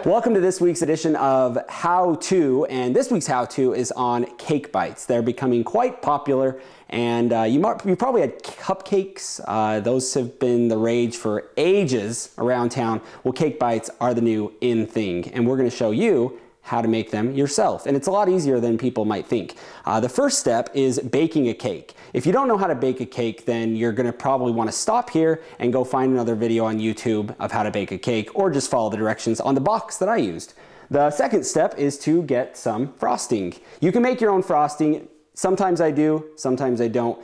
Welcome to this week's edition of How To, and this week's How To is on cake bites. They're becoming quite popular, and you probably had cupcakes. Those have been the rage for ages around town. Well, cake bites are the new in thing, and we're going to show you how to make them yourself. And it's a lot easier than people might think. The first step is baking a cake. If you don't know how to bake a cake, then you're gonna probably wanna stop here and go find another video on YouTube of how to bake a cake, or just follow the directions on the box that I used. The second step is to get some frosting. You can make your own frosting. Sometimes I do, sometimes I don't.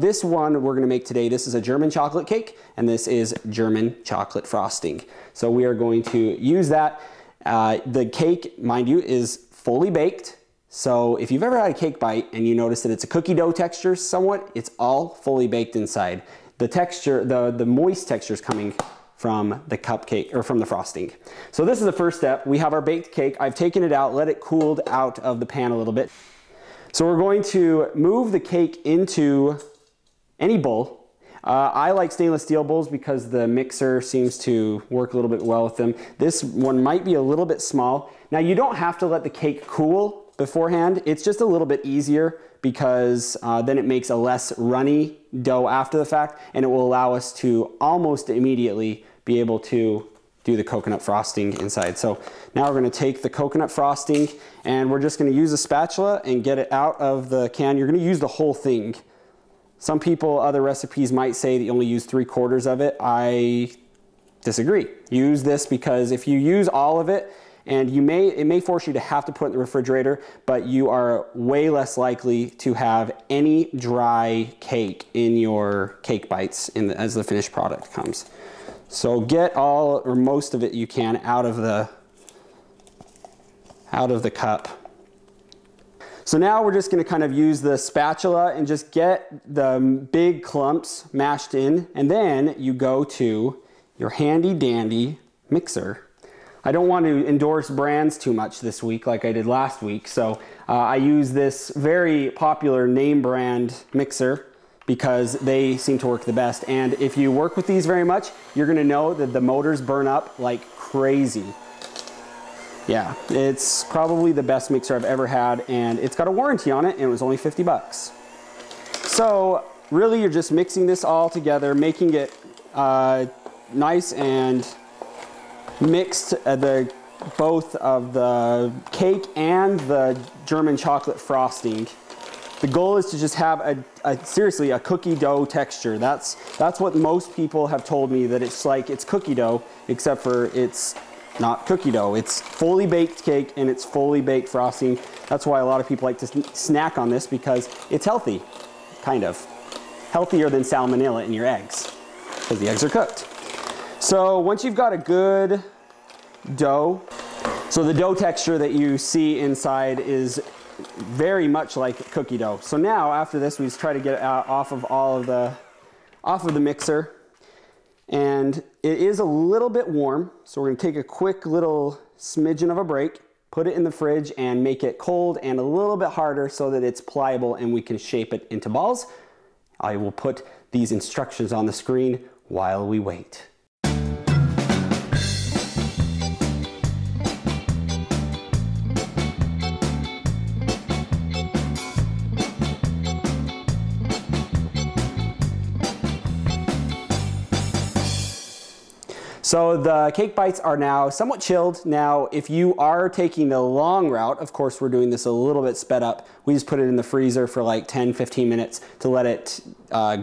This one we're gonna make today, this is a German chocolate cake, and this is German chocolate frosting. So we are going to use that. The cake, mind you, is fully baked. So if you've ever had a cake bite and you notice that it's a cookie dough texture somewhat, it's all fully baked inside. The texture, the moist texture is coming from the cupcake or from the frosting. So this is the first step. We have our baked cake. I've taken it out, let it cool out of the pan a little bit. So we're going to move the cake into any bowl. I like stainless steel bowls because the mixer seems to work a little bit well with them. This one might be a little bit small. Now you don't have to let the cake cool beforehand. It's just a little bit easier because then it makes a less runny dough after the fact, and it will allow us to almost immediately be able to do the coconut frosting inside. So now we're gonna take the coconut frosting and we're just gonna use a spatula and get it out of the can. You're gonna use the whole thing. Some people, other recipes might say that you only use 3/4 of it. I disagree. Use this because if you use all of it, and it may force you to have to put it in the refrigerator, but you are way less likely to have any dry cake in your cake bites as the finished product comes. So get all or most of it you can out of the cup. So now we're just gonna kind of use the spatula and just get the big clumps mashed in, and then you go to your handy dandy mixer. I don't want to endorse brands too much this week like I did last week, so I use this very popular name brand mixer because they seem to work the best. And if you work with these very much, you're gonna know that the motors burn up like crazy. Yeah, it's probably the best mixer I've ever had, and it's got a warranty on it, and it was only 50 bucks. So really you're just mixing this all together, making it nice and mixed, both of the cake and the German chocolate frosting. The goal is to just have seriously a cookie dough texture. That's what most people have told me, that it's like it's cookie dough, except for it's not cookie dough. It's fully baked cake and it's fully baked frosting. That's why a lot of people like to snack on this, because it's healthy, kind of. Healthier than salmonella in your eggs, because the eggs are cooked. So once you've got a good dough, so the dough texture that you see inside is very much like cookie dough. So now after this, we just try to get it out off of the mixer. And it is a little bit warm, so we're gonna take a quick little smidgen of a break, put it in the fridge and make it cold and a little bit harder so that it's pliable and we can shape it into balls. I will put these instructions on the screen while we wait. So the cake bites are now somewhat chilled. Now, if you are taking the long route, of course we're doing this a little bit sped up. We just put it in the freezer for like 10-15 minutes to let it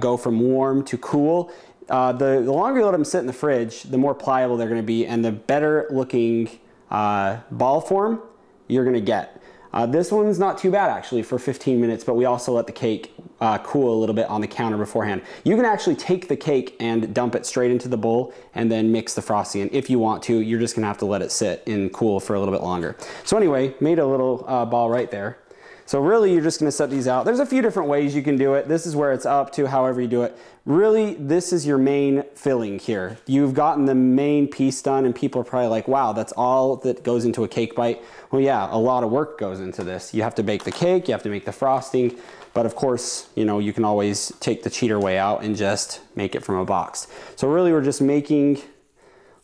go from warm to cool. The longer you let them sit in the fridge, the more pliable they're gonna be and the better looking ball form you're gonna get. This one's not too bad actually for 15 minutes, but we also let the cake cool a little bit on the counter beforehand. You can actually take the cake and dump it straight into the bowl and then mix the frosting in if you want to. You're just gonna have to let it sit and cool for a little bit longer. So anyway, made a little ball right there. So really you're just gonna set these out. There's a few different ways you can do it. This is where it's up to however you do it. Really, this is your main filling here. You've gotten the main piece done and people are probably like, wow, that's all that goes into a cake bite. Well, yeah, a lot of work goes into this. You have to bake the cake, you have to make the frosting, but of course, you know, you can always take the cheater way out and just make it from a box. So really we're just making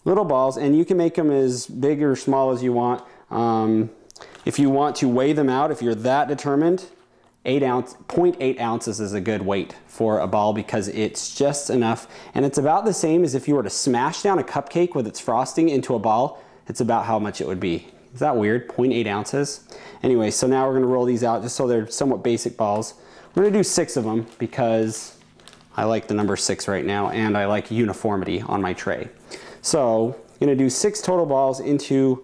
little balls, and you can make them as big or small as you want. If you want to weigh them out, if you're that determined, 0.8 ounces is a good weight for a ball because it's just enough. And it's about the same as if you were to smash down a cupcake with its frosting into a ball. It's about how much it would be. Is that weird? 0.8 ounces. Anyway, so now we're gonna roll these out just so they're somewhat basic balls. We're gonna do 6 of them because I like the number 6 right now and I like uniformity on my tray. So I'm gonna do 6 total balls into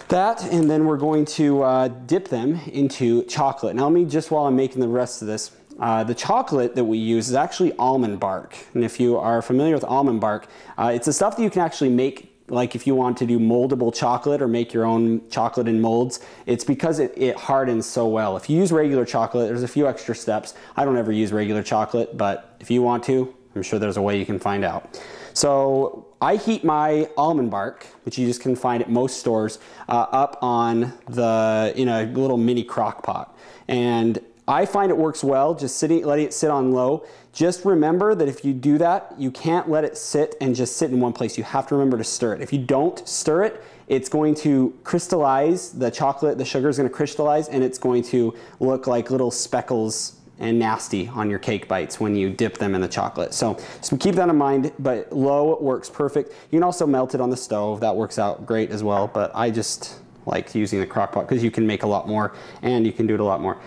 that, and then we're going to dip them into chocolate. Now let me, just while I'm making the rest of this, the chocolate that we use is actually almond bark. And if you are familiar with almond bark, it's the stuff that you can actually make, like if you want to do moldable chocolate or make your own chocolate in molds. It's because it hardens so well. If you use regular chocolate, there's a few extra steps. I don't ever use regular chocolate, but if you want to, I'm sure there's a way you can find out. So I heat my almond bark, which you just can find at most stores, up on in a little mini crock pot. And I find it works well just letting it sit on low. Just remember that if you do that, you can't let it sit and just sit in one place. You have to remember to stir it. If you don't stir it, it's going to crystallize, the chocolate, the sugar is going to crystallize, and it's going to look like little speckles and nasty on your cake bites when you dip them in the chocolate. So keep that in mind, but low works perfect. You can also melt it on the stove. That works out great as well, but I just like using the crock pot because you can make a lot more and you can do it a lot more.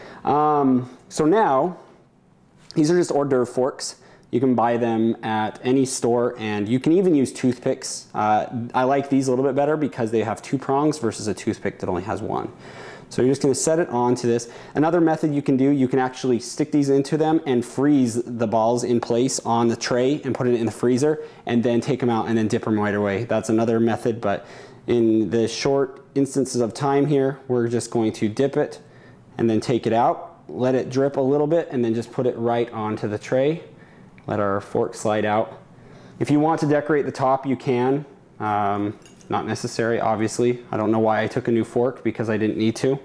So now, these are just hors d'oeuvre forks. You can buy them at any store, and you can even use toothpicks. I like these a little bit better because they have 2 prongs versus a toothpick that only has 1. So you're just going to set it onto this. Another method you can do, you can actually stick these into them and freeze the balls in place on the tray and put it in the freezer and then take them out and then dip them right away. That's another method, but in the short instances of time here, we're just going to dip it and then take it out, let it drip a little bit, and then just put it right onto the tray. Let our fork slide out. If you want to decorate the top, you can. Not necessary, obviously. I don't know why I took a new fork because I didn't need to,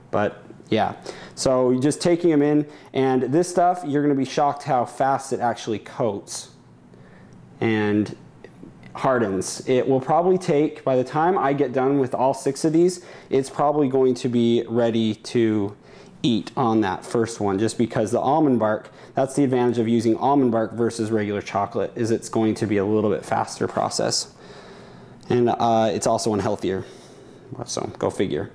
but yeah. So you're just taking them in, and this stuff, you're gonna be shocked how fast it actually coats and hardens. It will probably take, by the time I get done with all 6 of these, it's probably going to be ready to eat on that first one, just because the almond bark, that's the advantage of using almond bark versus regular chocolate, is it's going to be a little bit faster process. And it's also unhealthier, so go figure.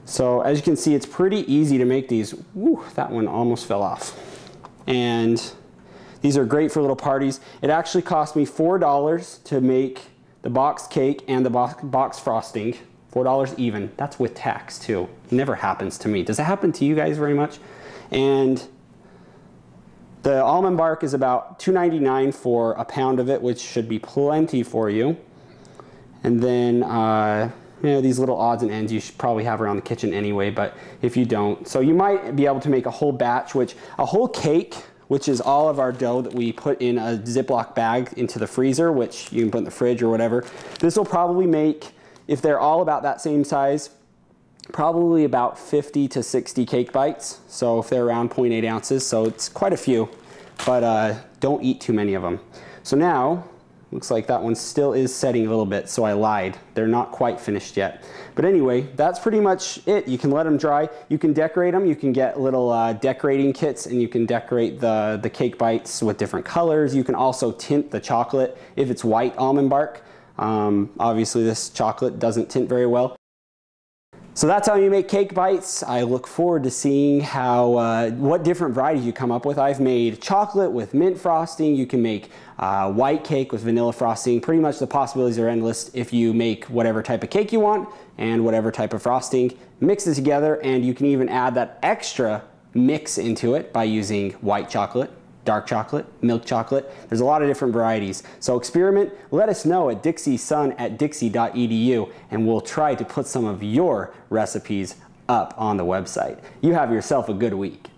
So as you can see, it's pretty easy to make these. Woo, that one almost fell off. And these are great for little parties. It actually cost me $4 to make the box cake and the box frosting. $4 even. That's with tax too. Never happens to me. Does it happen to you guys very much? And the almond bark is about $2.99 for a pound of it, which should be plenty for you. And then, you know, these little odds and ends you should probably have around the kitchen anyway, but if you don't. So you might be able to make a whole batch, a whole cake, which is all of our dough that we put in a Ziploc bag into the freezer, which you can put in the fridge or whatever. This will probably make, if they're all about that same size, probably about 50 to 60 cake bites. So if they're around 0.8 ounces, so it's quite a few, but don't eat too many of them. So now, looks like that one still is setting a little bit, so I lied. They're not quite finished yet. But anyway, that's pretty much it. You can let them dry. You can decorate them. You can get little decorating kits, and you can decorate the cake bites with different colors. You can also tint the chocolate if it's white almond bark. Obviously, this chocolate doesn't tint very well. So that's how you make cake bites. I look forward to seeing what different varieties you come up with. I've made chocolate with mint frosting. You can make white cake with vanilla frosting. Pretty much the possibilities are endless if you make whatever type of cake you want and whatever type of frosting. Mix it together, and you can even add that extra mix into it by using white chocolate, dark chocolate, milk chocolate. There's a lot of different varieties. So experiment, let us know at dixiesun@dixie.edu, and we'll try to put some of your recipes up on the website. You have yourself a good week.